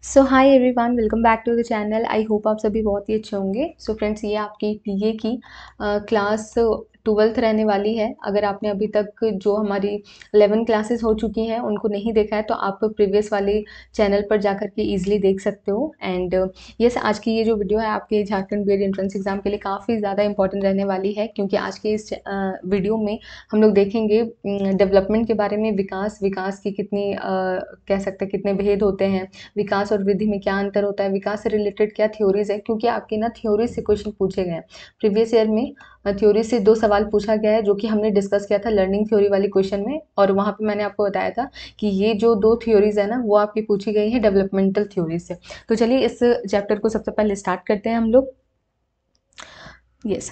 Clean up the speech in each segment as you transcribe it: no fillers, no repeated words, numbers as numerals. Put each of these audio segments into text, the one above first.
So hi everyone, welcome back to the channel. I hope आप सभी बहुत ही अच्छे होंगे। सो फ्रेंड्स, ये आपकी पीए की क्लास 12th रहने वाली है। अगर आपने अभी तक जो हमारी 11 क्लासेस हो चुकी हैं उनको नहीं देखा है तो आप प्रीवियस वाले चैनल पर जाकर के ईजिली देख सकते हो। एंड यस, आज की ये जो वीडियो है आपके झारखंड बीएड एंट्रेंस एग्जाम के लिए काफ़ी ज़्यादा इंपॉर्टेंट रहने वाली है, क्योंकि आज के इस वीडियो में हम लोग देखेंगे डेवलपमेंट के बारे में। विकास की कितनी कह सकते हैं कितने भेद होते हैं, विकास और वृद्धि में क्या अंतर होता है, विकास से रिलेटेड क्या थ्योरीज है, क्योंकि आपके ना थ्योरी से क्वेश्चन पूछे गए हैं। प्रीवियस ईयर में थ्योरी से 2 सवाल पूछा गया है, जो कि हमने डिस्कस किया था लर्निंग थ्योरी वाली क्वेश्चन में, और वहाँ पे मैंने आपको बताया था कि ये जो 2 थ्योरीज है ना वो आपकी पूछी गई है डेवलपमेंटल थ्योरी से। तो चलिए इस चैप्टर को सबसे पहले स्टार्ट करते हैं हम लोग।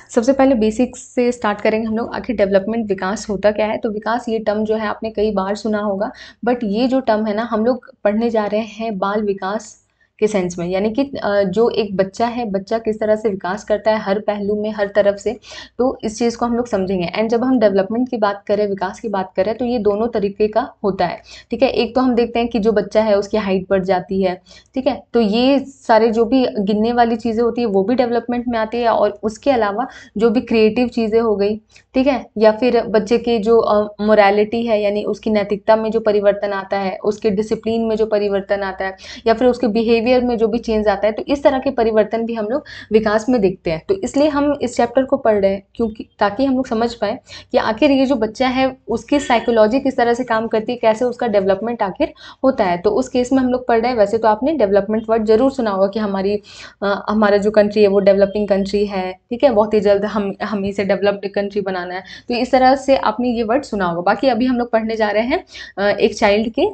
सबसे पहले बेसिक्स से स्टार्ट करेंगे हम लोग। आखिर डेवलपमेंट, विकास होता क्या है। तो विकास ये टर्म जो है आपने कई बार सुना होगा, बट ये जो टर्म है ना हम लोग पढ़ने जा रहे हैं बाल विकास के सेंस में, यानी कि जो एक बच्चा है, बच्चा किस तरह से विकास करता है हर पहलू में, हर तरफ से। तो इस चीज़ को हम लोग समझेंगे। एंड जब हम डेवलपमेंट की बात करें, विकास की बात करें, तो ये दोनों तरीके का होता है। ठीक है, एक तो हम देखते हैं कि जो बच्चा है उसकी हाइट बढ़ जाती है। ठीक है, तो ये सारे जो भी गिनने वाली चीज़ें होती है वो भी डेवलपमेंट में आती है, और उसके अलावा जो भी क्रिएटिव चीज़ें हो गई, ठीक है, या फिर बच्चे की जो मोरालिटी है, यानी उसकी नैतिकता में जो परिवर्तन आता है, उसके डिसिप्लिन में जो परिवर्तन आता है, या फिर उसके बिहेवियर में जो भी चेंज आता है, तो इस तरह के परिवर्तन भी हम लोग विकास में देखते हैं। तो इसलिए हम इस चैप्टर को पढ़ रहे हैं, क्योंकि ताकि हम लोग समझ पाए कि आखिर ये जो बच्चा है उसकी साइकोलॉजी किस तरह से काम करती है, कैसे उसका डेवलपमेंट आखिर होता है। तो उस केस में हम लोग पढ़ रहे हैं। वैसे तो आपने डेवलपमेंट वर्ड जरूर सुना होगा कि हमारा जो कंट्री है वो डेवलपिंग कंट्री है। ठीक है, बहुत ही जल्द हम इसे डेवलप्ड कंट्री बनाना है। तो इस तरह से आपने ये वर्ड सुना होगा। बाकी अभी हम लोग पढ़ने जा रहे हैं एक चाइल्ड के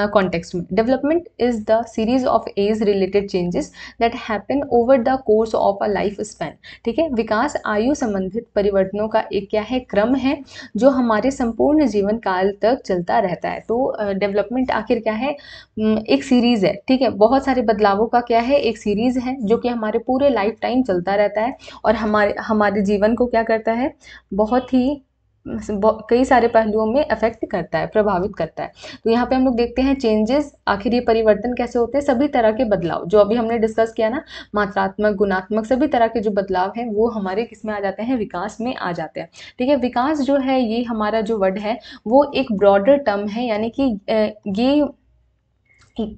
कॉन्टेक्स्ट में। Development is the series of age related changes that happen over the course of a life span. ठीक है, विकास आयु संबंधित परिवर्तनों का एक क्या है, क्रम है, जो हमारे संपूर्ण जीवन काल तक चलता रहता है। तो डेवलपमेंट आखिर क्या है, एक सीरीज है। ठीक है, बहुत सारे बदलावों का क्या है, एक सीरीज है जो कि हमारे पूरे लाइफ टाइम चलता रहता है, और हमारे हमारे जीवन को क्या करता है, बहुत ही कई सारे पहलुओं में अफेक्ट करता है, प्रभावित करता है। तो यहाँ पे हम लोग देखते हैं चेंजेस, आखिर ये परिवर्तन कैसे होते हैं। सभी तरह के बदलाव जो अभी हमने डिस्कस किया ना, मात्रात्मक, गुणात्मक, सभी तरह के जो बदलाव हैं वो हमारे किस में आ जाते हैं, विकास में आ जाते हैं। ठीक है, विकास जो है ये हमारा जो वर्ड है वो एक ब्रॉडर टर्म है, यानी कि ये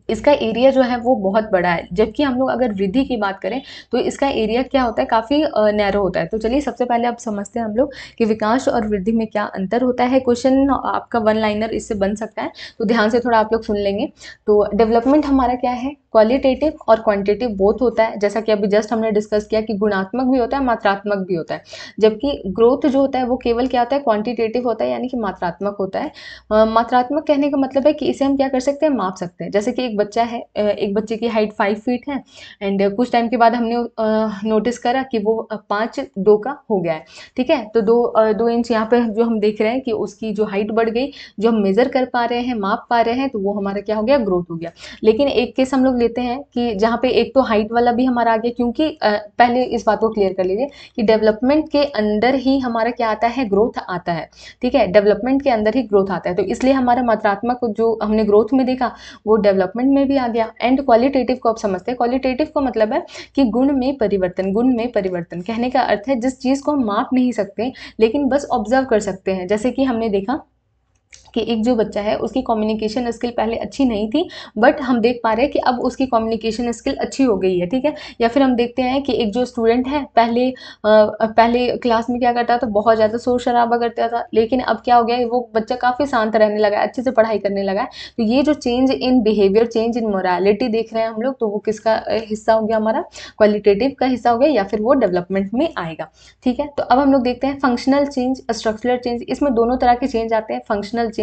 इसका एरिया जो है वो बहुत बड़ा है। जबकि हम लोग अगर वृद्धि की बात करें तो इसका एरिया क्या होता है, काफ़ी नैरो होता है। तो चलिए सबसे पहले अब समझते हैं हम लोग कि विकास और वृद्धि में क्या अंतर होता है। क्वेश्चन आपका 1 लाइनर इससे बन सकता है, तो ध्यान से थोड़ा आप लोग सुन लेंगे। तो डेवलपमेंट हमारा क्या है, क्वालिटेटिव और क्वांटिटेटिव बोथ होता है। जैसा कि अभी जस्ट हमने डिस्कस किया कि गुणात्मक भी होता है, मात्रात्मक भी होता है। जबकि ग्रोथ जो होता है वो केवल क्या होता है, क्वांटिटेटिव होता है, यानी कि मात्रात्मक होता है। मात्रात्मक कहने का मतलब है कि इसे हम क्या कर सकते हैं, माप सकते हैं। जैसे कि एक बच्चा है, एक बच्चे की हाइट 5 फीट है, एंड कुछ टाइम के बाद हमने नोटिस करा कि वो 5'2" का हो गया है। ठीक है, तो 2 इंच यहाँ पे जो हम देख रहे हैं कि उसकी जो हाइट बढ़ गई, जो हम मेजर कर पा रहे हैं, माप पा रहे हैं, तो वो हमारा क्या हो गया, ग्रोथ हो गया। लेकिन एक केस हम लोग लेते हैं कि जहाँ पे एक तो हाइट वाला भी हमारा आ गया, क्योंकि पहले इस बात को क्लियर कर लीजिए कि डेवलपमेंट के अंदर ही हमारा क्या आता है, ग्रोथ आता है। ठीक है, डेवलपमेंट के अंदर ही ग्रोथ आता है, तो इसलिए हमारा मात्रात्मक जो हमने ग्रोथ में देखा वो डेवलपमेंट में भी आ गया। एंड क्वालिटेटिव को आप समझते हैं। क्वालिटेटिव का मतलब है कि गुण में परिवर्तन। गुण में परिवर्तन कहने का अर्थ है जिस चीज़ को हम माप नहीं सकते लेकिन बस ऑब्जर्व कर सकते हैं। जैसे कि हमने देखा कि एक जो बच्चा है उसकी कम्युनिकेशन स्किल पहले अच्छी नहीं थी, बट हम देख पा रहे हैं कि अब उसकी कम्युनिकेशन स्किल अच्छी हो गई है। ठीक है, या फिर हम देखते हैं कि एक जो स्टूडेंट है पहले क्लास में क्या करता था, बहुत ज़्यादा शोर शराबा करता था, लेकिन अब क्या हो गया है, वो बच्चा काफ़ी शांत रहने लगा है, अच्छे से पढ़ाई करने लगा है। तो ये जो change in behaviour, change in morality देख रहे हैं हम लोग, तो वो किसका हिस्सा हो गया, हमारा क्वालिटेटिव का हिस्सा हो गया, या फिर वो डेवलपमेंट में आएगा। ठीक है, तो अब हम लोग देखते हैं फंक्शनल चेंज, स्ट्रक्चरल चेंज। इसमें दोनों तरह के चेंज आते हैं, फंक्शनल चेंज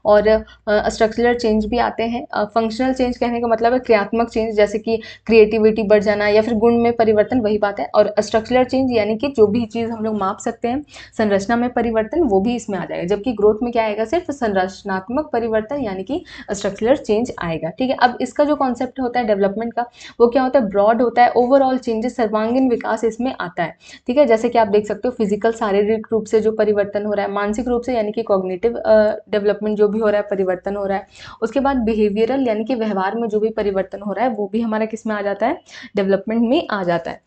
और स्ट्रक्चरल चेंज भी आते हैं। फंक्शनल चेंज कहने का मतलब है क्रियात्मक चेंज, जैसे कि क्रिएटिविटी बढ़ जाना या फिर गुण में परिवर्तन, वही बात है। और स्ट्रक्चरल चेंज यानी कि जो भी चीज़ हम लोग माप सकते हैं, संरचना में परिवर्तन, वो भी इसमें आ जाएगा। जबकि ग्रोथ में क्या आएगा, सिर्फ संरचनात्मक परिवर्तन यानी कि स्ट्रक्चरल चेंज आएगा। ठीक है, अब इसका जो कॉन्सेप्ट होता है डेवलपमेंट का, वो क्या होता है, ब्रॉड होता है, ओवरऑल चेंजेस, सर्वांगीण विकास इसमें आता है। ठीक है, जैसे कि आप देख सकते हो फिजिकल, शारीरिक रूप से जो परिवर्तन हो रहा है, मानसिक रूप से यानी कि कॉग्निटिव डेवलपमेंट जो भी हो रहा है, परिवर्तन हो रहा है। उसके बाद बिहेवियरल यानी कि व्यवहार में जो भी परिवर्तन हो रहा है वो भी हमारा किस में आ जाता है, डेवलपमेंट में आ जाता है।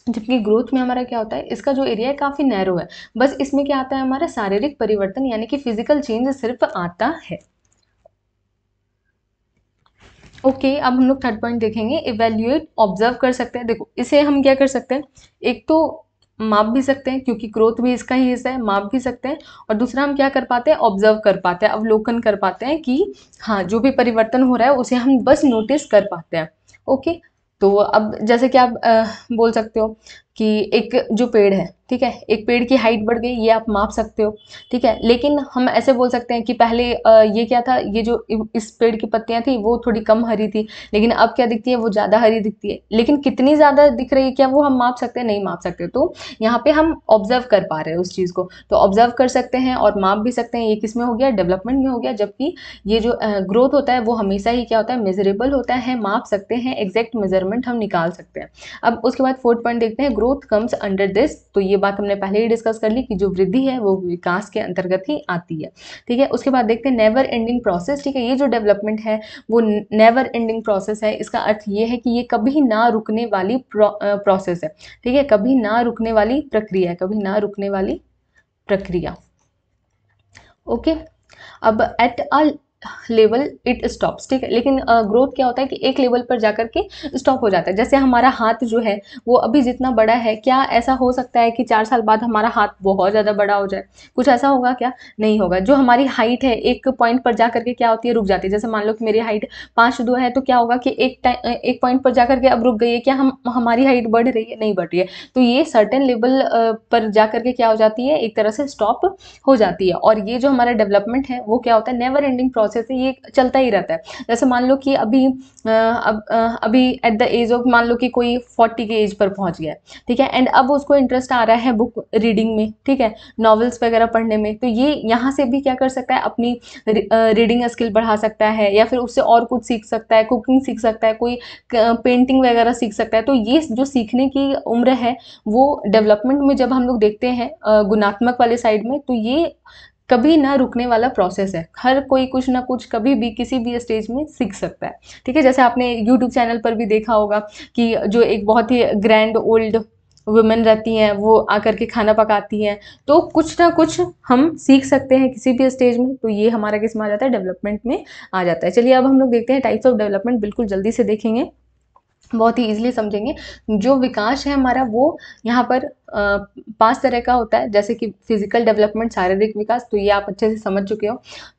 जबकि ग्रोथ में हमारा क्या होता है, इसका जो एरिया है काफ़ी नैरो है, बस इसमें क्या आता है हमारा शारीरिक परिवर्तन यानी कि फिजिकल चेंज सिर्फ आता है। ओके, अब हम लोग थर्ड पॉइंट देखेंगे, इवेल्युएट, ऑब्जर्व कर सकते हैं। देखो इसे हम क्या कर सकते हैं, एक तो माप भी सकते हैं क्योंकि ग्रोथ भी इसका ही हिस्सा है, माप भी सकते हैं, और दूसरा हम क्या कर पाते हैं, ऑब्जर्व कर पाते हैं, अवलोकन कर पाते हैं कि हाँ जो भी परिवर्तन हो रहा है उसे हम बस नोटिस कर पाते हैं। ओके, तो अब जैसे कि आप बोल सकते हो कि एक जो पेड़ है, ठीक है, एक पेड़ की हाइट बढ़ गई, ये आप माप सकते हो, ठीक है। लेकिन हम ऐसे बोल सकते हैं कि पहले ये क्या था, ये जो इस पेड़ की पत्तियां थी वो थोड़ी कम हरी थी, लेकिन अब क्या दिखती है, वो ज़्यादा हरी दिखती है। लेकिन कितनी ज़्यादा दिख रही है, क्या वो हम माप सकते हैं, नहीं माप सकते। तो यहाँ पे हम ऑब्जर्व कर पा रहे हैं उस चीज़ को, तो ऑब्जर्व कर सकते हैं और माप भी सकते हैं। ये किस में हो गया, डेवलपमेंट में हो गया। जबकि ये जो ग्रोथ होता है वो हमेशा ही क्या होता है, मेजरेबल होता है, माप सकते हैं, एग्जैक्ट मेजरमेंट हम निकाल सकते हैं। अब उसके बाद फोर्थ पॉइंट देखते हैं, ग्रोथ कम्स अंडर दिस। तो ये बात हमने पहले ही डिस्कस कर ली कि जो वृद्धि है वो विकास के अंतर्गत ही आती है, ठीक है। उसके बाद देखते हैं नेवर एंडिंग प्रोसेस, ठीक है। ये जो डेवलपमेंट है वो नेवर एंडिंग प्रोसेस है। इसका अर्थ ये है कि ये कभी ना रुकने वाली प्रोसेस है, ठीक है, कभी ना रुकने वाली प्रक्रिया है, कभी ना रुकने वाली प्रक्रिया। ओके, अब at a level it stops, ठीक है। लेकिन ग्रोथ क्या होता है कि एक लेवल पर जाकर के स्टॉप हो जाता है। जैसे हमारा हाथ जो है वो अभी जितना बड़ा है, क्या ऐसा हो सकता है कि 4 साल बाद हमारा हाथ बहुत ज़्यादा बड़ा हो जाए, कुछ ऐसा होगा क्या, नहीं होगा। जो हमारी हाइट है एक पॉइंट पर जा करके क्या होती है, रुक जाती है। जैसे मान लो कि मेरी हाइट 5'2" है, तो क्या होगा कि एक पॉइंट पर जाकर के अब रुक गई है, क्या हम हमारी हाइट बढ़ रही है, नहीं बढ़ रही है। तो ये सर्टेन लेवल पर जा करके क्या हो जाती है, एक तरह से स्टॉप हो जाती है। और ये जो हमारा डेवलपमेंट है वो क्या होता है, नेवर एंडिंग प्रोसेस है, ये चलता ही रहता है। जैसे मान लो कि अभी एट द एज ऑफ, मान लो कि कोई 40 के एज पर पहुंच गया है, ठीक है, एंड अब उसको इंटरेस्ट आ रहा है बुक रीडिंग में, ठीक है, नॉवेल्स वगैरह पढ़ने में। तो ये यहाँ से भी क्या कर सकता है, अपनी रीडिंग स्किल बढ़ा सकता है, या फिर उससे और कुछ सीख सकता है, कुकिंग सीख सकता है, कोई पेंटिंग वगैरह सीख सकता है। तो ये जो सीखने की उम्र है वो डेवलपमेंट में जब हम लोग देखते हैं गुणात्मक वाले साइड में, तो ये कभी ना रुकने वाला प्रोसेस है। हर कोई कुछ ना कुछ कभी भी किसी भी स्टेज में सीख सकता है, ठीक है। जैसे आपने यूट्यूब चैनल पर भी देखा होगा कि जो एक बहुत ही ग्रैंड ओल्ड वुमेन रहती हैं वो आकर के खाना पकाती हैं, तो कुछ ना कुछ हम सीख सकते हैं किसी भी स्टेज में। तो ये हमारा किस में आ जाता है, डेवलपमेंट में आ जाता है। चलिए अब हम लोग देखते हैं टाइप्स ऑफ डेवलपमेंट, बिल्कुल जल्दी से देखेंगे, बहुत ही इजीली समझेंगे। जो विकास है हमारा वो यहाँ पर 5 तरह का होता है। जैसे कि फिजिकल डेवलपमेंट, शारीरिक विकास, तो ये आप अच्छे से समझ चुके हो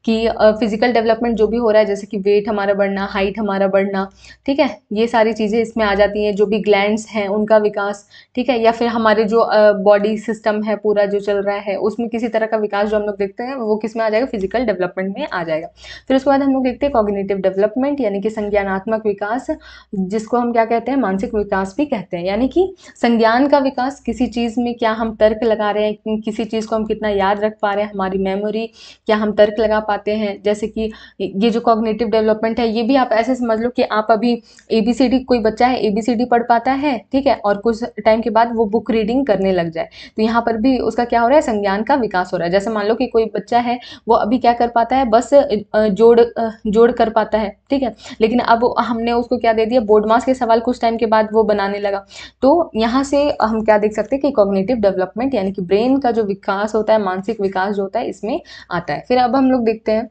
कि फिजिकल डेवलपमेंट जो भी हो रहा है, जैसे कि वेट हमारा बढ़ना, हाइट हमारा बढ़ना, ठीक है, ये सारी चीज़ें इसमें आ जाती हैं। जो भी ग्लैंड्स हैं उनका विकास, ठीक है, या फिर हमारे जो बॉडी सिस्टम है पूरा जो चल रहा है उसमें किसी तरह का विकास जो हम लोग देखते हैं वो किस में आ जाएगा, फिजिकल डेवलपमेंट में आ जाएगा। फिर उसके बाद हम लोग देखते हैं कॉग्निटिव डेवलपमेंट यानी कि संज्ञानात्मक विकास, जिसको हम क्या कहते हैं, मानसिक विकास भी कहते हैं। यानी कि संज्ञान का विकास, किसी चीज़ में क्या हम तर्क लगा रहे हैं, किसी चीज़ को हम कितना याद रख पा रहे हैं, हमारी मेमोरी, क्या हम तर्क लगा पाते हैं। जैसे कि ये जो कॉग्निटिव डेवलपमेंट है ये भी आप ऐसे समझ लो कि आप अभी ABCD, कोई बच्चा है ABCD पढ़ पाता है, ठीक है, और कुछ टाइम के बाद वो बुक रीडिंग करने लग जाए, तो यहाँ पर भी उसका क्या हो रहा है, संज्ञान का विकास हो रहा है। जैसे मान लो कि कोई बच्चा है वो अभी क्या कर पाता है, बस जोड़ कर पाता है, ठीक है, लेकिन अब हमने उसको क्या दे दिया, बोर्ड मास के सवाल कुछ टाइम के बाद वो बनाने लगा। तो यहाँ से हम क्या देख सकते हैं कि कॉग्निटिव डेवलपमेंट यानी कि ब्रेन का जो विकास होता है, मानसिक विकास जो होता है, इसमें आता है। फिर अब हम लोग देखते हैं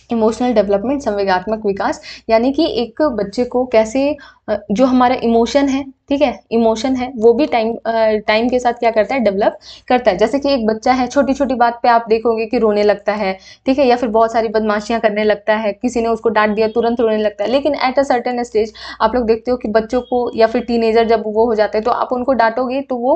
इमोशनल डेवलपमेंट, संवेगात्मक विकास, यानी कि एक बच्चे को कैसे जो हमारा इमोशन है, ठीक है, इमोशन है वो भी टाइम के साथ क्या करता है, डेवलप करता है। जैसे कि एक बच्चा है, छोटी छोटी बात पे आप देखोगे कि रोने लगता है, ठीक है, या फिर बहुत सारी बदमाशियां करने लगता है, किसी ने उसको डांट दिया तुरंत रोने लगता है। लेकिन एट अ सर्टेन स्टेज आप लोग देखते हो कि बच्चों को या फिर टीनेजर जब वो हो जाते हैं तो आप उनको डांटोगे तो वो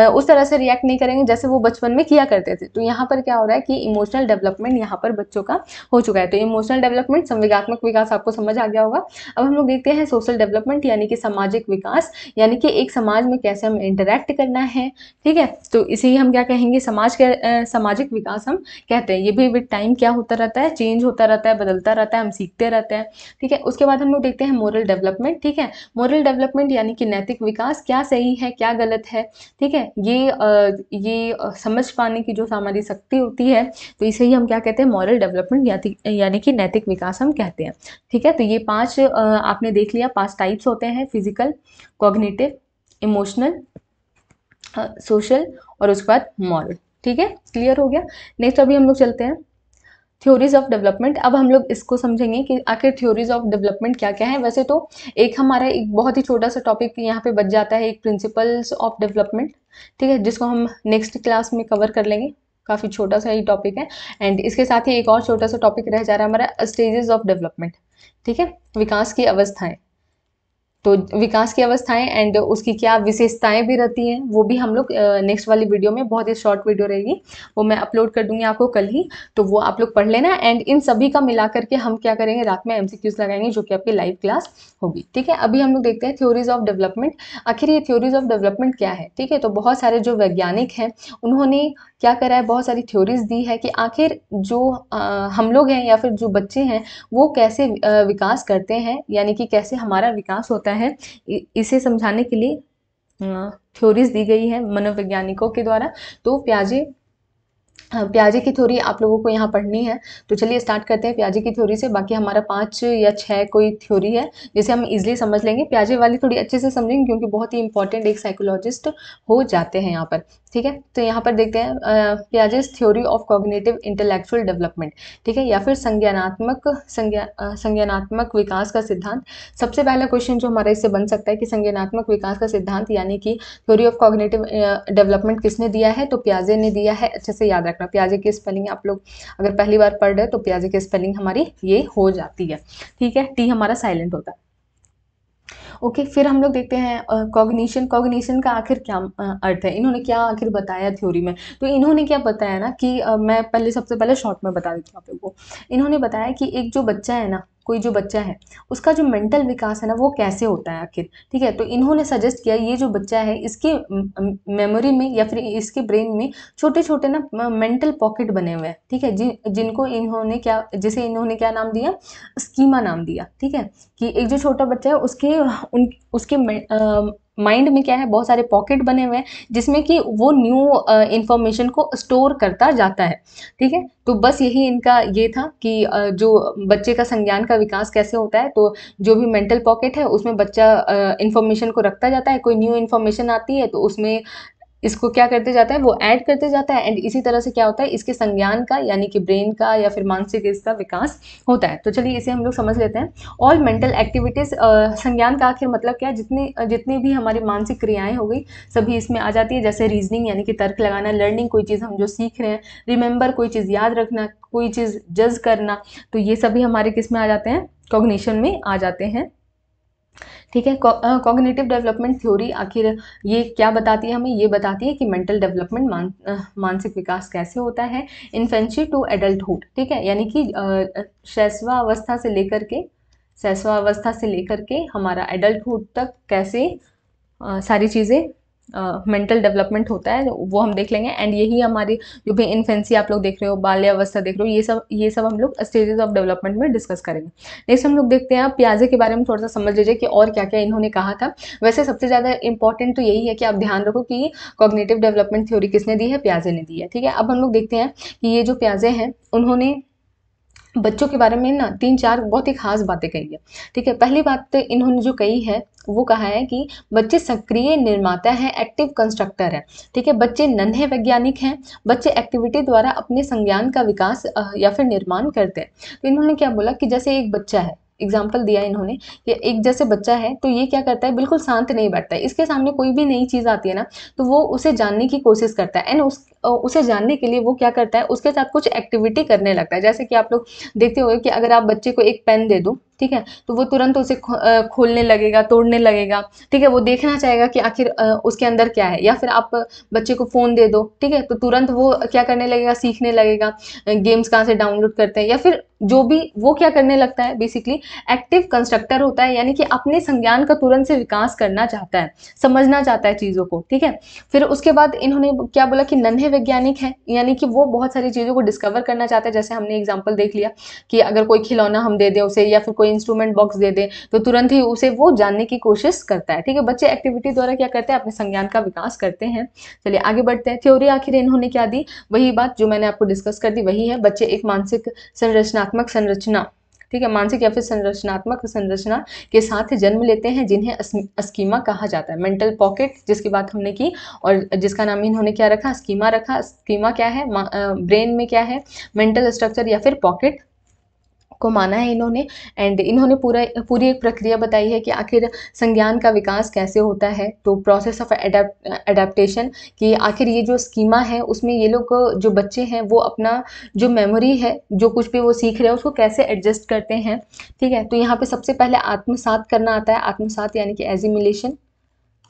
उस तरह से रिएक्ट नहीं करेंगे जैसे वो बचपन में किया करते थे। तो यहाँ पर क्या हो रहा है कि इमोशनल डेवलपमेंट यहाँ पर बच्चों का हो चुका है। तो इमोशनल डेवलपमेंट, संवेगात्मक विकास आपको समझ आ गया होगा। अब हम लोग देखते हैं सोशल डेवलपमेंट, डेवलपमेंट यानी कि सामाजिक विकास, यानी कि एक समाज में कैसे हम इंटरेक्ट करना है, ठीक है। तो इसे ही हम क्या कहेंगे, सामाजिक विकास हम कहते हैं। ये भी विद टाइम क्या होता रहता है, चेंज होता रहता है, बदलता रहता है, हम सीखते रहते हैं, ठीक है। उसके बाद हम लोग देखते हैं मोरल डेवलपमेंट, ठीक है। मोरल डेवलपमेंट यानी कि नैतिक विकास, क्या सही है क्या गलत है, ठीक है। ये समझ पाने की जो हमारी शक्ति होती है, तो इसे ही हम क्या कहते हैं, मॉरल डेवलपमेंट यानी कि नैतिक विकास हम कहते हैं, ठीक है। तो ये 5 आपने देख लिया, 5 टाइप्स होते हैं, फिजिकल, कॉग्निटिव, इमोशनल, सोशल और उसके बाद मॉरल, ठीक है। क्लियर हो गया। नेक्स्ट अभी हम लोग चलते हैं थ्योरीज ऑफ डेवलपमेंट। अब हम लोग इसको समझेंगे कि आखिर थ्योरीज ऑफ डेवलपमेंट क्या क्या है। वैसे तो एक हमारा एक बहुत ही छोटा सा टॉपिक यहाँ पे बच जाता है, एक प्रिंसिपल्स ऑफ डेवलपमेंट, ठीक है, जिसको हम नेक्स्ट क्लास में कवर कर लेंगे। काफ़ी छोटा सा ही टॉपिक है। एंड इसके साथ ही एक और छोटा सा टॉपिक रह जा रहा है हमारा, स्टेजेस ऑफ डेवलपमेंट, ठीक है, विकास की अवस्थाएं। तो विकास की अवस्थाएं एंड उसकी क्या विशेषताएं भी रहती हैं, वो भी हम लोग नेक्स्ट वाली वीडियो में, बहुत ही शॉर्ट वीडियो रहेगी, वो मैं अपलोड कर दूंगी आपको कल ही, तो वो आप लोग पढ़ लेना। एंड इन सभी का मिला करके हम क्या करेंगे, रात में एमसीक्यूज लगाएंगे, जो कि आपकी लाइव क्लास होगी, ठीक है। अभी हम लोग देखते हैं थ्योरीज ऑफ डेवलपमेंट। आखिर ये थ्योरीज ऑफ डेवलपमेंट क्या है, ठीक है। तो बहुत सारे जो वैज्ञानिक हैं उन्होंने क्या करा है, बहुत सारी थ्योरीज दी है कि आखिर जो हम लोग हैं या फिर जो बच्चे हैं वो कैसे विकास करते हैं, यानी कि कैसे हमारा विकास होता है, इसे समझाने के लिए थ्योरीज दी गई है मनोवैज्ञानिकों के द्वारा। तो प्याजे की थ्योरी आप लोगों को यहाँ पढ़नी है, तो चलिए स्टार्ट करते हैं प्याजे की थ्योरी से। बाकी हमारा 5 या 6 कोई थ्योरी है जिसे हम इजीली समझ लेंगे, प्याजे वाली थोड़ी अच्छे से समझेंगे क्योंकि बहुत ही इंपॉर्टेंट एक साइकोलॉजिस्ट हो जाते हैं यहाँ पर, ठीक है। तो यहाँ पर देखते हैं Piaget's theory of cognitive intellectual development, ठीक है, या फिर संज्ञानात्मक विकास का सिद्धांत। सबसे पहला क्वेश्चन जो हमारा इससे बन सकता है कि संज्ञानात्मक विकास का सिद्धांत यानी कि थ्योरी ऑफ कॉग्निटिव डेवलपमेंट किसने दिया है, तो प्याजे ने दिया है। अच्छे से याद रखना, प्याजे की स्पेलिंग आप लोग अगर पहली बार पढ़ रहे हैं तो प्याजे की स्पेलिंग हमारी ये हो जाती है, ठीक है, टी हमारा साइलेंट होता है। ओके, फिर हम लोग देखते हैं कॉग्निशन का आखिर क्या अर्थ है, इन्होंने क्या आखिर बताया थ्योरी में। तो इन्होंने क्या बताया ना कि मैं सबसे पहले शॉर्ट में बता देती हूँ आप लोगों को। इन्होंने बताया कि एक जो बच्चा है ना, कोई जो बच्चा है उसका जो मेंटल विकास है ना वो कैसे होता है आखिर, ठीक है। तो इन्होंने सजेस्ट किया ये जो बच्चा है इसके मेमोरी में या फिर इसके ब्रेन में छोटे छोटे ना मेंटल पॉकेट बने हुए हैं, ठीक है, जिनको इन्होंने क्या नाम दिया, स्कीमा नाम दिया, ठीक है। कि एक जो छोटा बच्चा है उसके माइंड में क्या है, बहुत सारे पॉकेट बने हुए हैं जिसमें कि वो न्यू इंफॉर्मेशन को स्टोर करता जाता है, ठीक है। तो बस यही इनका ये था कि जो बच्चे का संज्ञान का विकास कैसे होता है, तो जो भी मेंटल पॉकेट है उसमें बच्चा इंफॉर्मेशन को रखता जाता है, कोई न्यू इंफॉर्मेशन आती है तो उसमें इसको क्या करते जाता है, वो ऐड करते जाता है। एंड इसी तरह से क्या होता है, इसके संज्ञान का यानी कि ब्रेन का या फिर मानसिक इसका विकास होता है। तो चलिए इसे हम लोग समझ लेते हैं। ऑल मेंटल एक्टिविटीज, संज्ञान का आखिर मतलब क्या है, जितनी भी हमारी मानसिक क्रियाएं हो गई सभी इसमें आ जाती है। जैसे रीजनिंग यानी कि तर्क लगाना, लर्निंग कोई चीज़ हम जो सीख रहे हैं, रिमेंबर कोई चीज़ याद रखना, कोई चीज़ जज करना, तो ये सभी हमारे किस में आ जाते हैं, कॉग्निशन में आ जाते हैं, ठीक है। कॉग्निटिव डेवलपमेंट थ्योरी आखिर ये क्या बताती है हमें, ये बताती है कि मेंटल डेवलपमेंट मानसिक विकास कैसे होता है इन्फेंसी टू एडल्टहुड, ठीक है, यानी कि शैशवावस्था से लेकर के हमारा एडल्टहुड तक कैसे सारी चीज़ें मेंटल डेवलपमेंट होता है वो हम देख लेंगे। एंड यही हमारी जो भी इन्फेंसी आप लोग देख रहे हो, बाल्यावस्था देख रहे हो, ये सब हम लोग स्टेजेस ऑफ डेवलपमेंट में डिस्कस करेंगे। नेक्स्ट हम लोग देखते हैं, आप प्याजे के बारे में थोड़ा सा समझ लीजिए कि और क्या क्या इन्होंने कहा था। वैसे सबसे ज़्यादा इंपॉर्टेंट तो यही है कि आप ध्यान रखो कि कॉग्निटिव डेवलपमेंट थ्योरी किसने दी है, प्याजे ने दी है, ठीक है। अब हम लोग देखते हैं कि ये जो प्याजे हैं उन्होंने बच्चों के बारे में ना 3-4 बहुत ही खास बातें कही है, ठीक है। पहली बात तो इन्होंने जो कही है वो कहा है कि बच्चे सक्रिय निर्माता है, एक्टिव कंस्ट्रक्टर है, ठीक है। बच्चे नन्हे वैज्ञानिक हैं, बच्चे एक्टिविटी द्वारा अपने संज्ञान का विकास या फिर निर्माण करते हैं। तो इन्होंने क्या बोला कि जैसे एक बच्चा है, एग्जाम्पल दिया इन्होंने कि एक जैसे बच्चा है तो ये क्या करता है, बिल्कुल शांत नहीं बैठता है, इसके सामने कोई भी नई चीज़ आती है ना तो वो उसे जानने की कोशिश करता है एंड उसे जानने के लिए वो क्या करता है, उसके साथ कुछ एक्टिविटी करने लगता है। जैसे कि आप लोग देखते होंगे कि अगर आप बच्चे को एक पेन दे दो, ठीक है, तो वो तुरंत उसे खोलने लगेगा, तोड़ने लगेगा, ठीक है, वो देखना चाहेगा कि आखिर उसके अंदर क्या है। या फिर आप बच्चे को फ़ोन दे दो, ठीक है, तो तुरंत वो क्या करने लगेगा, सीखने लगेगा गेम्स कहाँ से डाउनलोड करते हैं, या फिर जो भी वो क्या करने लगता है, बेसिकली एक्टिव कंस्ट्रक्टर होता है, यानी कि अपने संज्ञान का तुरंत से विकास करना चाहता है, समझना चाहता है चीज़ों को, ठीक है। फिर उसके बाद इन्होंने क्या बोला कि नन्हे वैज्ञानिक है, यानी कि वो बहुत सारी चीज़ों को डिस्कवर करना चाहता है। जैसे हमने एग्जाम्पल देख लिया कि अगर कोई खिलौना हम दे दें उसे, या फिर कोई इंस्ट्रूमेंट बॉक्स दे दें, तो तुरंत ही उसे वो जानने की कोशिश करता है, ठीक है। बच्चे एक्टिविटी द्वारा क्या करते हैं, अपने संज्ञान का विकास करते हैं। चलिए आगे बढ़ते हैं। थ्योरी आखिर इन्होंने क्या दी, वही बात जो मैंने आपको डिस्कस कर दी वही है। बच्चे एक मानसिक संरचनात्मक संरचना, ठीक है, मानसिक या फिर संरचनात्मक संरचना के साथ जन्म लेते हैं, जिन्हें स्कीमा कहा जाता है। मेंटल पॉकेट जिसकी बात हमने की, और जिसका नाम इन्होंने क्या रखा, स्कीमा रखा। स्कीमा क्या है, ब्रेन में क्या है, मेंटल स्ट्रक्चर या फिर पॉकेट को माना है इन्होंने। एंड इन्होंने पूरी एक प्रक्रिया बताई है कि आखिर संज्ञान का विकास कैसे होता है। तो प्रोसेस ऑफ एडेप्टेशन, कि आखिर ये जो स्कीमा है उसमें ये लोग जो बच्चे हैं वो अपना जो मेमोरी है, जो कुछ भी वो सीख रहे हैं उसको कैसे एडजस्ट करते हैं, ठीक है। तो यहाँ पे सबसे पहले आत्मसात करना आता है, आत्मसात यानी कि एजिमिलेशन।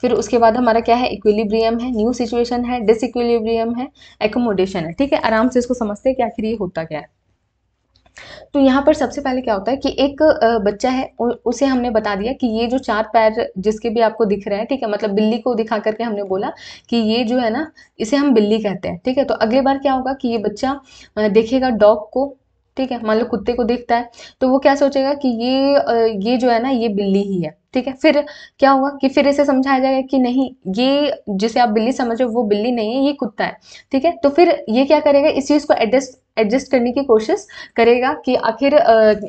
फिर उसके बाद हमारा क्या है, इक्विलिब्रियम है, न्यू सिचुएशन है, डिसइक्विलिब्रियम है, एकोमोडेशन है, ठीक है। आराम से इसको समझते हैं कि आखिर ये होता क्या है। तो यहाँ पर सबसे पहले क्या होता है कि एक बच्चा है, उसे हमने बता दिया कि ये जो 4 पैर जिसके भी आपको दिख रहे हैं, ठीक है, मतलब बिल्ली को दिखा करके हमने बोला कि ये जो है ना, इसे हम बिल्ली कहते हैं, ठीक है। तो अगली बार क्या होगा कि ये बच्चा देखेगा डॉग को, ठीक है, मान लो कुत्ते को देखता है, तो वो क्या सोचेगा कि ये जो है ना, ये बिल्ली ही है, ठीक है। फिर क्या होगा कि फिर इसे समझाया जाएगा कि नहीं, ये जिसे आप बिल्ली समझ रहे हो वो बिल्ली नहीं है, ये कुत्ता है, ठीक है। तो फिर ये क्या करेगा, इस चीज़ को एडजस्ट करने की कोशिश करेगा कि आखिर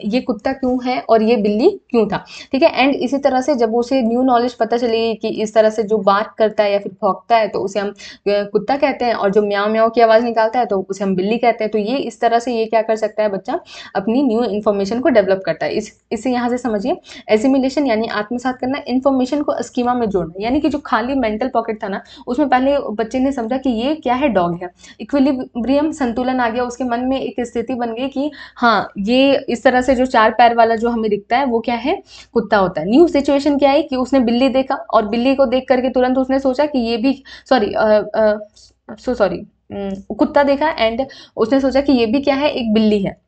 ये कुत्ता क्यों है और ये बिल्ली क्यों था, ठीक है। एंड इसी तरह से जब उसे न्यू नॉलेज पता चलेगी कि इस तरह से जो बार्क करता है या फिर भौंकता है तो उसे हम कुत्ता कहते हैं, और जो म्याऊं म्याऊं की आवाज़ निकालता है तो उसे हम बिल्ली कहते हैं। तो ये इस तरह से ये क्या कर सकता है बच्चा, अपनी न्यू इन्फॉर्मेशन को डेवलप करता है। इसे यहाँ से समझिए, एसिमिलेशन यानी आत्मसात करना, इन्फॉर्मेशन को स्कीमा में जोड़ना, यानी कि जो खाली मेंटल पॉकेट था ना, उसमें पहले बच्चे ने समझा कि ये क्या है, डॉग है। इक्विलिब्रियम, संतुलन आ गया उसके मन में, एक स्थिति बन गई कि हाँ, ये इस तरह से जो 4 पैर वाला जो हमें दिखता है वो क्या है, कुत्ता होता है। न्यू सिचुएशन क्या है कि उसने बिल्ली देखा, और बिल्ली को देख करके तुरंत उसने सोचा कि ये भी, सॉरी, कुत्ता देखा, एंड उसने सोचा कि ये भी क्या है, एक बिल्ली है।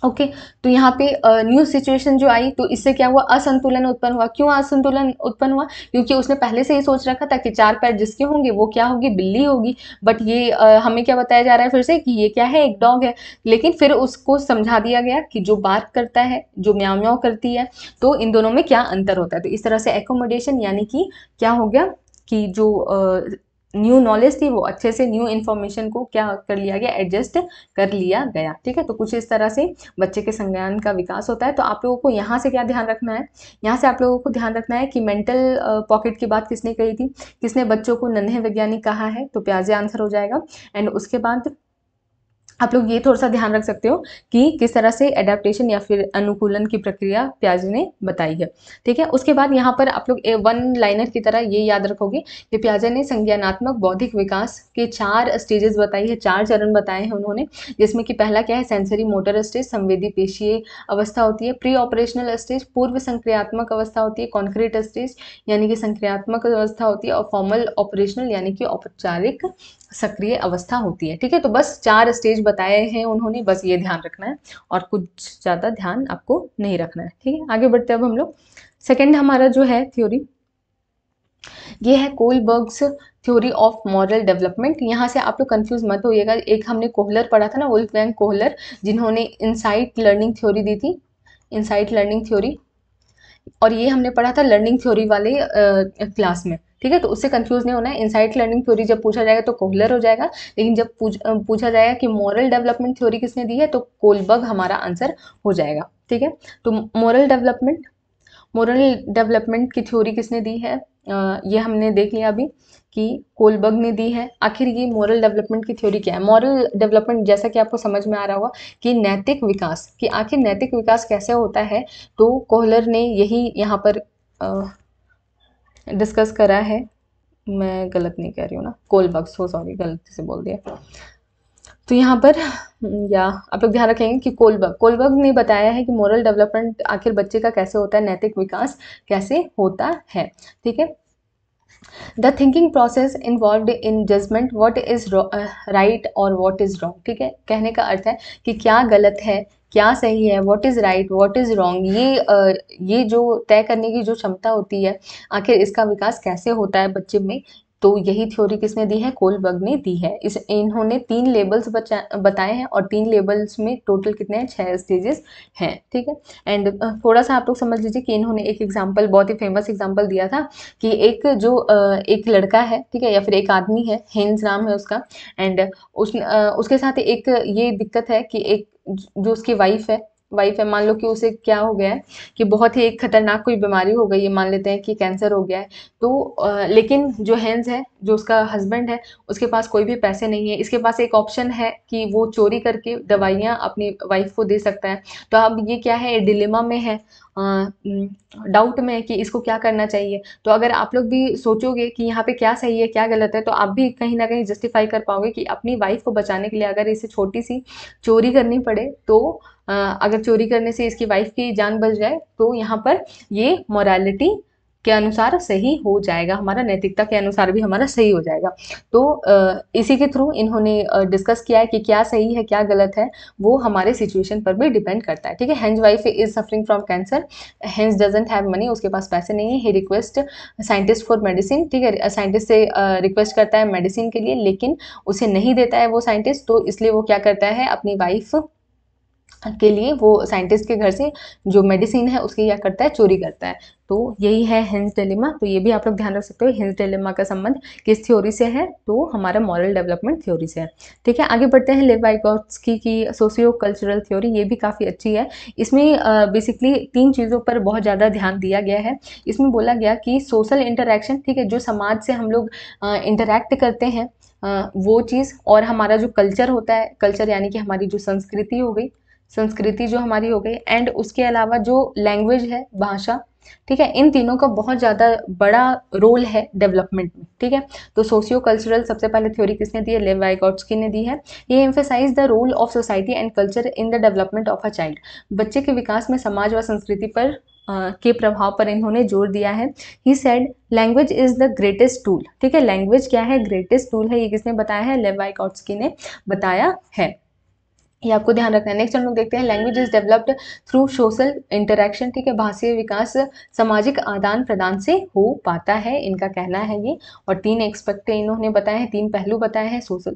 ओके, तो यहाँ पे न्यू सिचुएशन जो आई तो इससे क्या हुआ, असंतुलन उत्पन्न हुआ। क्यों असंतुलन उत्पन्न हुआ, क्योंकि उसने पहले से ही सोच रखा था कि 4 पैर जिसके होंगे वो क्या होगी, बिल्ली होगी। बट ये हमें क्या बताया जा रहा है फिर से कि ये क्या है, एक डॉग है। लेकिन फिर उसको समझा दिया गया कि जो बार्क करता है, जो म्याऊं म्याऊं करती है, तो इन दोनों में क्या अंतर होता है। तो इस तरह से एकोमोडेशन, यानी कि क्या हो गया कि जो न्यू नॉलेज थी वो अच्छे से न्यू इन्फॉर्मेशन को क्या कर लिया गया, एडजस्ट कर लिया गया, ठीक है। तो कुछ इस तरह से बच्चे के संज्ञान का विकास होता है। तो आप लोगों को यहाँ से क्या ध्यान रखना है, यहाँ से आप लोगों को ध्यान रखना है कि मेंटल पॉकेट की बात किसने कही थी, किसने बच्चों को नन्हे वैज्ञानिक कहा है, तो प्याजे आंसर हो जाएगा। एंड उसके बाद आप लोग ये थोड़ा सा ध्यान रख सकते हो कि किस तरह से एडेप्टेशन या फिर अनुकूलन की प्रक्रिया प्याजे ने बताई है, ठीक है। उसके बाद यहाँ पर आप लोग वन लाइनर की तरह ये याद रखोगे कि प्याजे ने संज्ञानात्मक बौद्धिक विकास के 4 स्टेजेस बताई है, 4 चरण बताए हैं उन्होंने, जिसमें कि पहला क्या है, सेंसरी मोटर स्टेज, संवेदी पेशीय अवस्था होती है। प्री ऑपरेशनल स्टेज, पूर्व संक्रियात्मक अवस्था होती है। कॉन्क्रीट स्टेज यानी कि संक्रियात्मक अवस्था होती है। और फॉर्मल ऑपरेशनल यानी कि औपचारिक सक्रिय अवस्था होती है, ठीक है। तो बस 4 स्टेज बताए हैं उन्होंने, बस ये ध्यान रखना है और कुछ ज़्यादा ध्यान आपको नहीं रखना है, ठीक है। आगे बढ़ते हैं अब हम लोग। सेकेंड हमारा जो है थ्योरी, ये है Kohlberg's theory of moral development. यहाँ से आप लोग कंफ्यूज मत होइएगा, एक हमने कोहलर पढ़ा था ना, वुल्फगैंग कोहलर, जिन्होंने इनसाइट लर्निंग थ्योरी दी थी, इनसाइट लर्निंग थ्योरी, और ये हमने पढ़ा था लर्निंग थ्योरी वाले क्लास में, ठीक है। तो उससे कंफ्यूज नहीं होना है। इनसाइट लर्निंग थ्योरी जब पूछा जाएगा तो कोहलर हो जाएगा, लेकिन जब पूछा जाएगा कि मॉरल डेवलपमेंट थ्योरी किसने दी है तो कोलबर्ग हमारा आंसर हो जाएगा, ठीक है। तो मोरल डेवलपमेंट की थ्योरी किसने दी है, ये हमने देख लिया अभी कि कोलबर्ग ने दी है। आखिर ये मोरल डेवलपमेंट की थ्योरी क्या है, मॉरल डेवलपमेंट जैसा कि आपको समझ में आ रहा होगा कि नैतिक विकास, कि आखिर नैतिक विकास कैसे होता है, तो कोहलर ने यही यहाँ पर डिस्कस करा है मैं गलत नहीं कह रही हूँ ना, कोलबर्ग, सो सॉरी गलती से बोल दिया। तो यहाँ पर या आप लोग ध्यान रखेंगे कि कोलबर्ग ने बताया है कि मोरल डेवलपमेंट आखिर बच्चे का कैसे होता है, नैतिक विकास कैसे होता है। ठीक है, the thinking process involve in judgement what is right और व्हाट इज रॉन्ग। ठीक है, कहने का अर्थ है कि क्या गलत है क्या सही है, what is right what is wrong, ये जो तय करने की जो क्षमता होती है, आखिर इसका विकास कैसे होता है बच्चे में। तो यही थ्योरी किसने दी है, कोलबर्ग ने दी है। इन्होंने 3 लेबल्स बताए हैं और 3 लेबल्स में टोटल कितने हैं, 6 स्टेजेस हैं। ठीक है, एंड थोड़ा सा आप लोग समझ लीजिए कि इन्होंने एक एग्जाम्पल, बहुत ही फेमस एग्जाम्पल दिया था कि एक लड़का है, ठीक है, या फिर एक आदमी है, हेन्स नाम है उसका, एंड उसके साथ एक ये दिक्कत है कि एक जो उसकी वाइफ है, मान लो कि उसे क्या हो गया है कि बहुत ही एक खतरनाक कोई बीमारी हो गई है, मान लेते हैं कि कैंसर हो गया है। तो लेकिन जो हेन्स है, जो उसका हस्बैंड है, उसके पास कोई भी पैसे नहीं है। इसके पास एक ऑप्शन है कि वो चोरी करके दवाइयाँ अपनी वाइफ को दे सकता है। तो अब ये क्या है, डिलेमा में है, डाउट में है कि इसको क्या करना चाहिए। तो अगर आप लोग भी सोचोगे कि यहाँ पे क्या सही है क्या गलत है, तो आप भी कहीं ना कहीं जस्टिफाई कर पाओगे कि अपनी वाइफ को बचाने के लिए अगर इसे छोटी सी चोरी करनी पड़े, तो अगर चोरी करने से इसकी वाइफ की जान बच जाए, तो यहाँ पर ये मोरालिटी के अनुसार सही हो जाएगा, हमारा नैतिकता के अनुसार भी हमारा सही हो जाएगा। तो इसी के थ्रू इन्होंने डिस्कस किया है कि क्या सही है क्या गलत है, वो हमारे सिचुएशन पर भी डिपेंड करता है। ठीक है, Heinz wife is suffering from cancer, Heinz doesn't have money, उसके पास पैसे नहीं है, he request scientist for medicine. ठीक है, साइंटिस्ट से रिक्वेस्ट करता है मेडिसिन के लिए, लेकिन उसे नहीं देता है वो साइंटिस्ट, तो इसलिए वो क्या करता है, अपनी वाइफ के लिए वो साइंटिस्ट के घर से जो मेडिसिन है उसकी क्या करता है, चोरी करता है। तो यही है हेन्स डिलेमा। तो ये भी आप लोग ध्यान रख सकते हो, हेन्स डिलेमा का संबंध किस थ्योरी से है, तो हमारा मॉरल डेवलपमेंट थ्योरी से है। ठीक है, आगे बढ़ते हैं लेव वाइगोत्स्की की सोशियो कल्चरल थ्योरी। ये भी काफ़ी अच्छी है। इसमें बेसिकली 3 चीज़ों पर बहुत ज़्यादा ध्यान दिया गया है। इसमें बोला गया कि सोशल इंटरेक्शन, ठीक है, जो समाज से हम लोग इंटरेक्ट करते हैं, वो चीज़, और हमारा जो कल्चर होता है, कल्चर यानी कि हमारी जो संस्कृति हो गई, संस्कृति जो हमारी हो गई, एंड उसके अलावा जो लैंग्वेज है, भाषा, ठीक है, इन तीनों का बहुत ज़्यादा बड़ा रोल है डेवलपमेंट में। ठीक है, तो सोशियो कल्चरल सबसे पहले थ्योरी किसने दी है, लेव वाइगोत्स्की ने दी है। ये emphasise the role of society and culture in the development of a child. बच्चे के विकास में समाज व संस्कृति पर के प्रभाव पर इन्होंने जोर दिया है। He said language is the greatest tool. ठीक है, लैंग्वेज क्या है, ग्रेटेस्ट टूल है। ये किसने बताया है, लेव वाइगोत्स्की ने बताया है। ये आपको ध्यान रखना है। नेक्स्ट हम लोग देखते हैं, language is developed through social interaction. ठीक है, भाषीय विकास सामाजिक आदान प्रदान से हो पाता है, इनका कहना है ये। और 3 एक्सपेक्ट इन्होंने बताए हैं, 3 पहलू बताए हैं, सोशल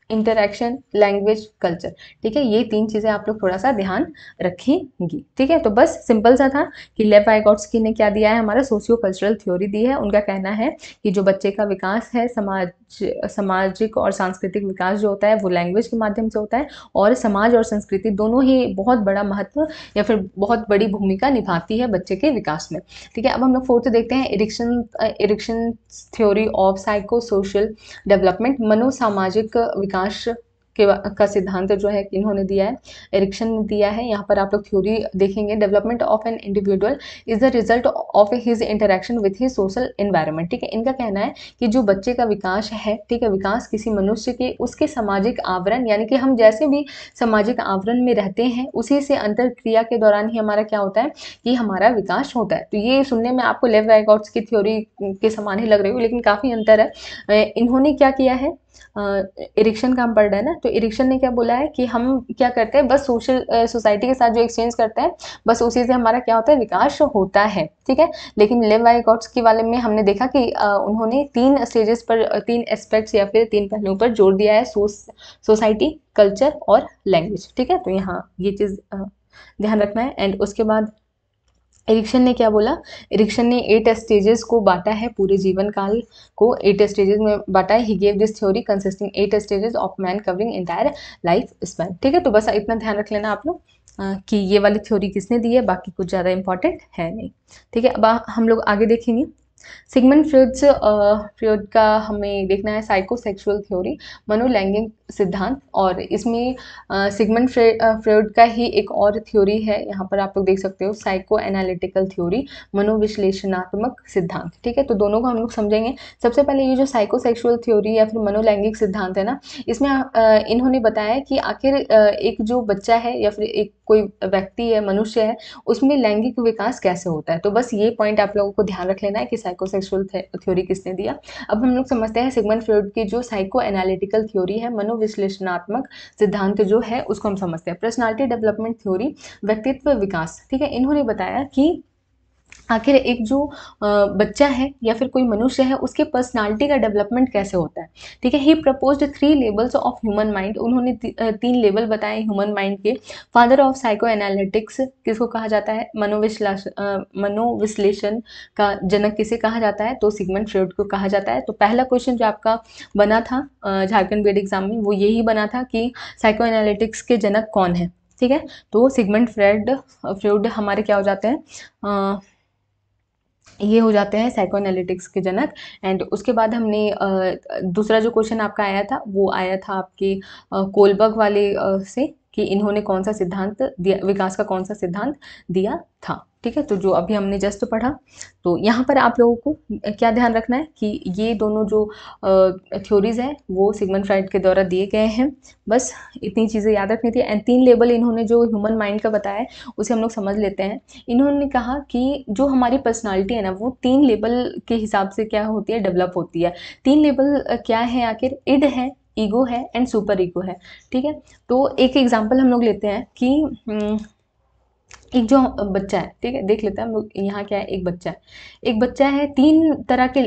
इंटरेक्शन, लैंग्वेज, कल्चर। ठीक है, ये 3 चीज़ें आप लोग थोड़ा सा ध्यान रखेंगी। ठीक है, तो बस सिंपल सा था कि लेव वाइगोत्स्की ने क्या दिया है, हमारा सोशियो कल्चरल थ्योरी दी है। उनका कहना है कि जो बच्चे का विकास है, सामाजिक और सांस्कृतिक विकास जो होता है वो लैंग्वेज के माध्यम से होता है, और समाज और संस्कृति दोनों ही बहुत बड़ा महत्व या फिर बहुत बड़ी भूमिका निभाती है बच्चे के विकास में। ठीक है, अब हम लोग 4th देखते हैं, Erikson theory of psycho social development. मनोसामाजिक विकास का सिद्धांत जो है इन्होंने दिया है, एरिक्सन ने दिया है। यहाँ पर आप लोग थ्योरी देखेंगे, development of an individual is the result of his interaction with his social environment. ठीक है, इनका कहना है कि जो बच्चे का विकास है, ठीक है, विकास किसी मनुष्य के उसके सामाजिक आवरण, यानी कि हम जैसे भी सामाजिक आवरण में रहते हैं, उसी से अंतर क्रिया के दौरान ही हमारा क्या होता है कि हमारा विकास होता है। तो ये सुनने में आपको लेव वाइगोत्स्की की थ्योरी के समान ही लग रही हो, लेकिन काफ़ी अंतर है। इन्होंने क्या किया है, इरिक्शन का हम पढ़ रहे हैं ना, तो इरिक्शन ने क्या बोला है कि हम क्या करते हैं, बस सोसाइटी के साथ जो एक्सचेंज करते हैं, बस उसी से हमारा क्या होता है, विकास होता है। ठीक है, लेकिन लेव वाइगोत्स्की वाले में हमने देखा कि उन्होंने 3 स्टेजेस पर, 3 एस्पेक्ट्स या फिर 3 पहलुओं पर जोर दिया है, सोसाइटी, कल्चर और लैंग्वेज। ठीक है, तो यहाँ ये चीज़ ध्यान रखना है। एंड उसके बाद एरिक्सन ने क्या बोला, एरिक्सन ने 8 स्टेजेस को बांटा है, पूरे जीवन काल को 8 स्टेजेस में बांटा है। He gave this theory consisting 8 stages of man covering entire life span. ठीक है, तो बस इतना ध्यान रख लेना आप लोग कि ये वाली थ्योरी किसने दी है, बाकी कुछ ज़्यादा इंपॉर्टेंट है नहीं। ठीक है, अब हम लोग आगे देखेंगे। सिगमंड फ्रॉइड का हमें देखना है साइकोसेक्सुअल थ्योरी, मनोलैंगिक सिद्धांत, और इसमें सिगमंड फ्रॉइड का ही एक और थ्योरी है, यहाँ पर आप लोग देख सकते हो, साइको एनालिटिकल थ्योरी, मनोविश्लेषणात्मक सिद्धांत। ठीक है, तो दोनों को हम लोग समझेंगे। सबसे पहले ये जो साइकोसेक्सुअल थ्योरी या फिर मनोलैंगिक सिद्धांत है ना, इसमें इन्होंने बताया कि आखिर एक जो बच्चा है या फिर एक कोई व्यक्ति है, मनुष्य है, उसमें लैंगिक विकास कैसे होता है। तो बस ये पॉइंट आप लोगों को ध्यान रख लेना है कि साइकोसेक्सुअल थ्योरी किसने दिया। अब हम लोग समझते हैं सिगमंड फ्रॉइड की जो साइको एनालिटिकल थ्योरी है, मनोविश्लेषणात्मक सिद्धांत जो है, उसको हम समझते हैं। पर्सनालिटी डेवलपमेंट थ्योरी, व्यक्तित्व विकास। ठीक है, इन्होंने बताया कि आखिर एक जो बच्चा है या फिर कोई मनुष्य है, उसके पर्सनालिटी का डेवलपमेंट कैसे होता है। ठीक है, he proposed 3 levels of human mind. उन्होंने 3 लेवल बताए ह्यूमन माइंड के। फादर ऑफ साइको एनालिटिक्स किसको कहा जाता है, मनोविश्लेषण का जनक किसे कहा जाता है, तो सिगमंड फ्रॉइड को कहा जाता है। तो पहला क्वेश्चन जो आपका बना था झारखंड बोर्ड एग्जाम में, वो यही बना था कि साइको एनालिटिक्स के जनक कौन है। ठीक है, तो सिगमंड फ्रॉइड हमारे क्या हो जाते हैं, ये हो जाते हैं साइको एनालिटिक्स के जनक। एंड उसके बाद हमने दूसरा जो क्वेश्चन आपका आया था, वो आया था आपके कोलबर्ग वाले से, कि इन्होंने कौन सा सिद्धांत दिया, विकास का कौन सा सिद्धांत दिया था। ठीक है, तो जो अभी हमने जस्ट पढ़ा, तो यहाँ पर आप लोगों को क्या ध्यान रखना है कि ये दोनों जो थ्योरीज हैं वो सिगमंड फ्रॉइड के द्वारा दिए गए हैं। बस इतनी चीज़ें याद रखनी थी। एंड 3 लेवल इन्होंने जो ह्यूमन माइंड का बताया है, उसे हम लोग समझ लेते हैं। इन्होंने कहा कि जो हमारी पर्सनालिटी है ना, वो 3 लेवल के हिसाब से क्या होती है, डेवलप होती है। 3 लेवल क्या है आखिर, इड है, ईगो है एंड सुपर ईगो है। ठीक है, तो एक एग्जांपल हम लोग लेते हैं कि एक जो बच्चा है, ठीक है, देख लेते हैं हम लोग। यहाँ क्या है, एक बच्चा है, 3 तरह के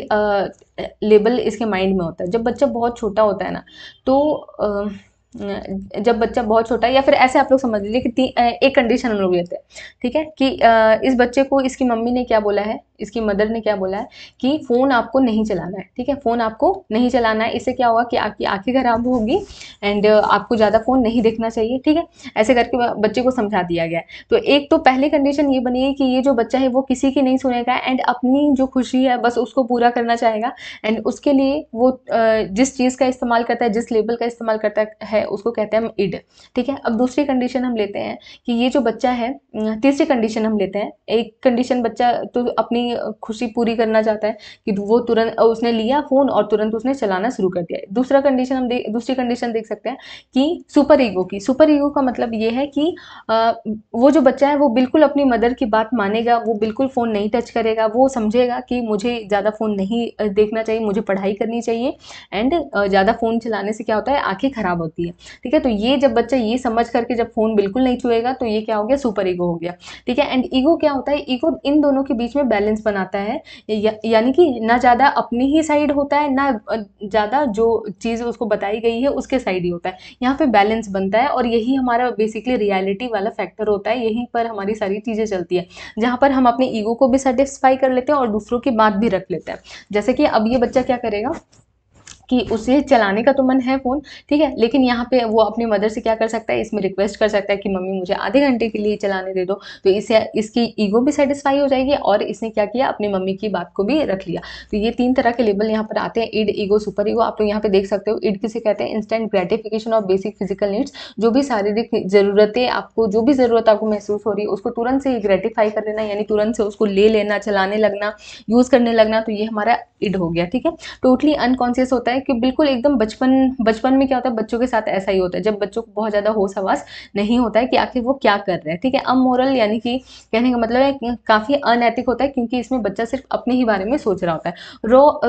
लेवल इसके माइंड में होता है। जब बच्चा बहुत छोटा होता है ना, तो जब बच्चा बहुत छोटा है, या फिर ऐसे आप लोग समझ लीजिए कि एक कंडीशन हम लोग लेते हैं। ठीक है, कि इस बच्चे को इसकी मम्मी ने क्या बोला है, इसकी मदर ने क्या बोला है कि फ़ोन आपको नहीं चलाना है। ठीक है, फ़ोन आपको नहीं चलाना है, इससे क्या होगा कि आपकी आंखें खराब होगी एंड आपको ज़्यादा फ़ोन नहीं देखना चाहिए। ठीक है, ऐसे करके बच्चे को समझा दिया गया है। तो एक तो पहली कंडीशन ये बनेगी कि ये जो बच्चा है वो किसी की नहीं सुनेगा एंड अपनी जो खुशी है बस उसको पूरा करना चाहेगा। एंड उसके लिए वो जिस चीज़ का इस्तेमाल करता है, जिस लेबल का इस्तेमाल करता है, उसको कहते हैं हम इड। ठीक है, अब दूसरी कंडीशन हम लेते हैं कि ये जो बच्चा है, तीसरी कंडीशन हम लेते हैं। एक कंडीशन, बच्चा तो अपनी खुशी पूरी करना चाहता है कि वो तुरंत उसने लिया फ़ोन और तुरंत उसने चलाना शुरू कर दिया। दूसरी कंडीशन देख सकते हैं कि सुपर ईगो की। सुपर ईगो का मतलब ये है कि वो जो बच्चा है वो बिल्कुल अपनी मदर की बात मानेगा, वो बिल्कुल फ़ोन नहीं टच करेगा, वो समझेगा कि मुझे ज़्यादा फ़ोन नहीं देखना चाहिए, मुझे पढ़ाई करनी चाहिए एंड ज़्यादा फ़ोन चलाने से क्या होता है, आंखें खराब होती है। ठीक है, तो ये जब बच्चा ये समझ करके जब फ़ोन बिल्कुल नहीं छुएगा, तो ये क्या हो गया, सुपर ईगो हो गया। ठीक है, एंड ईगो क्या होता है, ईगो इन दोनों के बीच में बैलेंस बनाता है। यानी कि ना ज़्यादा अपनी ही साइड होता है, ना ज़्यादा जो चीज़ उसको बताई गई है उसके साइड ही होता है। यहाँ पे बैलेंस बनता है और यही हमारा बेसिकली रियलिटी वाला फैक्टर होता है। यहीं पर हमारी सारी चीज़ें चलती है, जहाँ पर हम अपने ईगो को भी सेटिस्फाई कर लेते हैं और दूसरों की बात भी रख लेते हैं। जैसे कि अब ये बच्चा क्या करेगा कि उसे चलाने का तो मन है फ़ोन, ठीक है, लेकिन यहाँ पे वो अपनी मदर से क्या कर सकता है, इसमें रिक्वेस्ट कर सकता है कि मम्मी मुझे आधे घंटे के लिए चलाने दे दो। तो इससे इसकी ईगो भी सेटिस्फाई हो जाएगी और इसने क्या किया, अपनी मम्मी की बात को भी रख लिया। तो ये 3 तरह के लेबल यहाँ पर आते हैं, इड, ईगो, सुपर ईगो। आप लोग यहाँ पे देख सकते हो, इड किसे कहते हैं, instant gratification of basic physical needs. जो भी शारीरिक ज़रूरतें आपको, जो भी ज़रूरत आपको महसूस हो रही है, उसको तुरंत से ग्रेटिफाई कर लेना, यानी तुरंत से उसको ले लेना, चलाने लगना, यूज़ करने लगना। तो ये हमारा इड हो गया। ठीक है, टोटली अनकॉन्शियस होता है कि बिल्कुल एकदम बचपन में क्या होता है, बच्चों के साथ ऐसा ही होता है, जब बच्चों को बहुत ज़्यादा होश हवास नहीं होता है कि आखिर वो क्या कर रहे हैं। ठीक है, अमोरल यानी कि कहने का मतलब है कि काफ़ी अनैतिक होता है, क्योंकि इसमें बच्चा सिर्फ अपने ही बारे में सोच रहा होता है।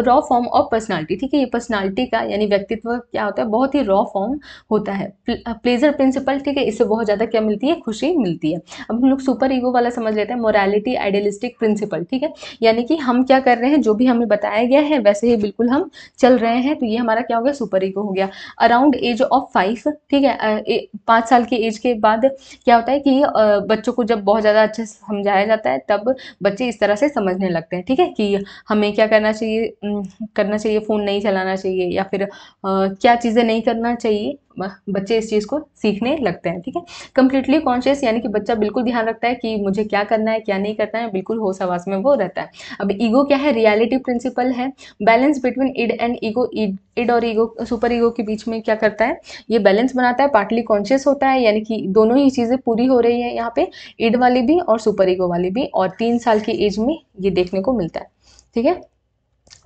Raw form of personality. ठीक है, ये पर्सनालिटी का यानी व्यक्तित्व क्या होता है, बहुत ही रॉ फॉर्म होता है। प्लेजर प्रिंसिपल, ठीक है, इससे बहुत ज़्यादा क्या मिलती है, खुशी मिलती है। अब हम लोग सुपर ईगो वाला समझ लेते हैं, मोरालिटी आइडियलिस्टिक प्रिंसिपल। ठीक है, यानी कि हम क्या कर रहे हैं, जो भी हमें बताया गया है वैसे ही बिल्कुल हम चल रहे हैं। तो ये हमारा क्या हो गया, सुपर ईगो हो गया। अराउंड एज ऑफ 5, ठीक है, 5 साल की एज के बाद क्या होता है कि बच्चों को जब बहुत ज़्यादा अच्छे से समझाया जाता है, तब बच्चे इस तरह से समझने लगते हैं। ठीक है, कि हमें क्या करना चाहिए, फ़ोन नहीं चलाना चाहिए, या फिर क्या चीज़ें नहीं करना चाहिए, बच्चे इस चीज़ को सीखने लगते हैं। ठीक है, कंप्लीटली कॉन्शियस यानी कि बच्चा बिल्कुल ध्यान रखता है कि मुझे क्या करना है क्या नहीं करना है, बिल्कुल होश हवास में वो रहता है। अब ईगो क्या है, रियलिटी प्रिंसिपल है, balance between id and ego. Id और ईगो, सुपर ईगो के बीच में क्या करता है, ये बैलेंस बनाता है, पार्टली कॉन्शियस होता है, यानी कि दोनों ही चीज़ें पूरी हो रही है यहाँ पे, इड वाली भी और सुपर ईगो वाली भी, और 3 साल की एज में ये देखने को मिलता है। ठीक है,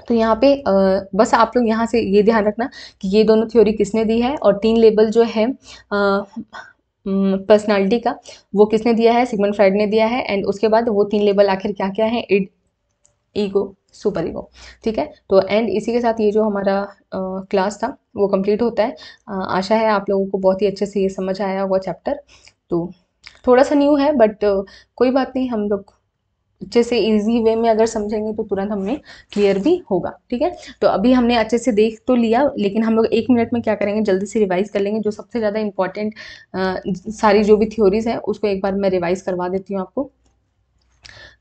तो यहाँ पे बस आप लोग यहाँ से ये ध्यान रखना कि ये दोनों थ्योरी किसने दी है, और 3 लेबल जो है पर्सनालिटी का, वो किसने दिया है, सिगमंड फ्राइड ने दिया है। एंड उसके बाद वो 3 लेबल आखिर क्या क्या है, इड, ईगो, सुपर ईगो। ठीक है, तो एंड इसी के साथ ये जो हमारा क्लास था वो कंप्लीट होता है। आशा है आप लोगों को बहुत ही अच्छे से ये समझ आया होगा चैप्टर। तो थोड़ा सा न्यू है बट कोई बात नहीं, हम लोग अच्छे से इजी वे में अगर समझेंगे तो तुरंत हमें क्लियर भी होगा। ठीक है, तो अभी हमने अच्छे से देख तो लिया, लेकिन हम लोग 1 मिनट में क्या करेंगे, जल्दी से रिवाइज कर लेंगे जो सबसे ज़्यादा इंपॉर्टेंट सारी जो भी थ्योरीज है उसको एक बार मैं रिवाइज करवा देती हूँ आपको।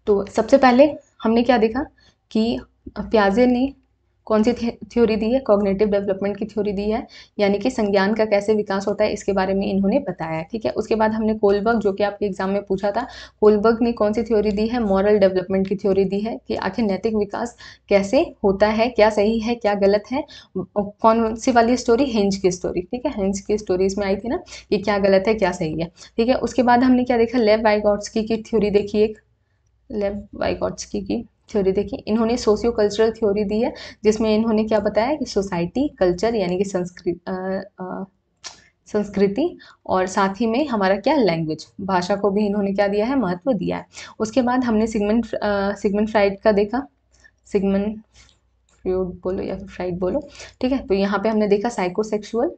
तो सबसे पहले हमने क्या देखा कि प्याजे ने कौन सी थ्योरी दी है, कॉग्निटिव डेवलपमेंट की थ्योरी दी है, यानी कि संज्ञान का कैसे विकास होता है इसके बारे में इन्होंने बताया है। ठीक है, उसके बाद हमने कोलबर्ग, जो कि आपके एग्जाम में पूछा था, कोलबर्ग ने कौन सी थ्योरी दी है, मॉरल डेवलपमेंट की थ्योरी दी है कि आखिर नैतिक विकास कैसे होता है, क्या सही है क्या गलत है। कौन सी वाली स्टोरी, हिंज की स्टोरी। ठीक है, हिंज की स्टोरी इसमें आई थी ना कि क्या गलत है क्या सही है। ठीक है, उसके बाद हमने क्या देखा, लेव वाइगॉट्स्की की थ्योरी देखी, एक लेव वाइगॉट्स्की की थ्योरी देखी। इन्होंने सोशियो कल्चरल थ्योरी दी है, जिसमें इन्होंने क्या बताया कि सोसाइटी, कल्चर यानी कि संस्कृति और साथ ही में हमारा क्या, लैंग्वेज, भाषा को भी इन्होंने क्या दिया है, महत्व दिया है। उसके बाद हमने सिगमंड फ्राइड का देखा, सिगमंड फ्राइड बोलो या फिर फ्राइड बोलो। ठीक है, तो यहाँ पे हमने देखा साइकोसेक्सुअल,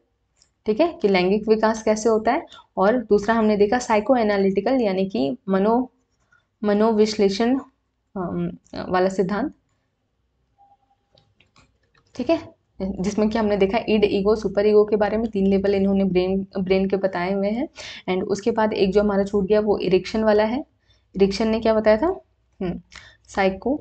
ठीक है, कि लैंगिक विकास कैसे होता है। और दूसरा हमने देखा साइको एनालिटिकल, यानी कि मनोविश्लेषण वाला सिद्धांत। ठीक है, जिसमें कि हमने देखा इड, ईगो, सुपर ईगो के बारे में 3 लेवल इन्होंने ब्रेन के बताए हुए हैं। एंड उसके बाद एक जो हमारा छूट गया वो इरिक्शन वाला है। इरिक्शन ने क्या बताया था, साइको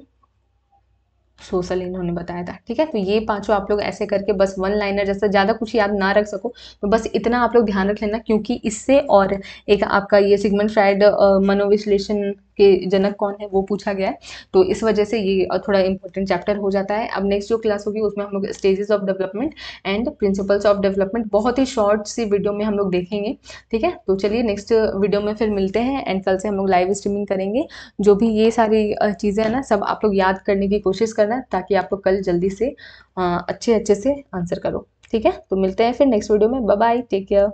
सोशल इन्होंने बताया था। ठीक है, तो ये पांचों आप लोग ऐसे करके बस 1 लाइनर जैसा, ज़्यादा कुछ याद ना रख सको तो बस इतना आप लोग ध्यान रख लेना, क्योंकि इससे और एक आपका ये सिगमंड फ्राइड मनोविश्लेषण के जनक कौन है वो पूछा गया है, तो इस वजह से ये थोड़ा इंपॉर्टेंट चैप्टर हो जाता है। अब नेक्स्ट जो क्लास होगी उसमें हम लोग stages of development and principles of development बहुत ही शॉर्ट सी वीडियो में हम लोग देखेंगे। ठीक है, तो चलिए नेक्स्ट वीडियो में फिर मिलते हैं, एंड कल से हम लोग लाइव स्ट्रीमिंग करेंगे। जो भी ये सारी चीज़ें हैं ना, सब आप लोग याद करने की कोशिश करना, ताकि आप लोग कल जल्दी से अच्छे अच्छे से आंसर करो। ठीक है, तो मिलते हैं फिर नेक्स्ट वीडियो में। Bye bye, take care.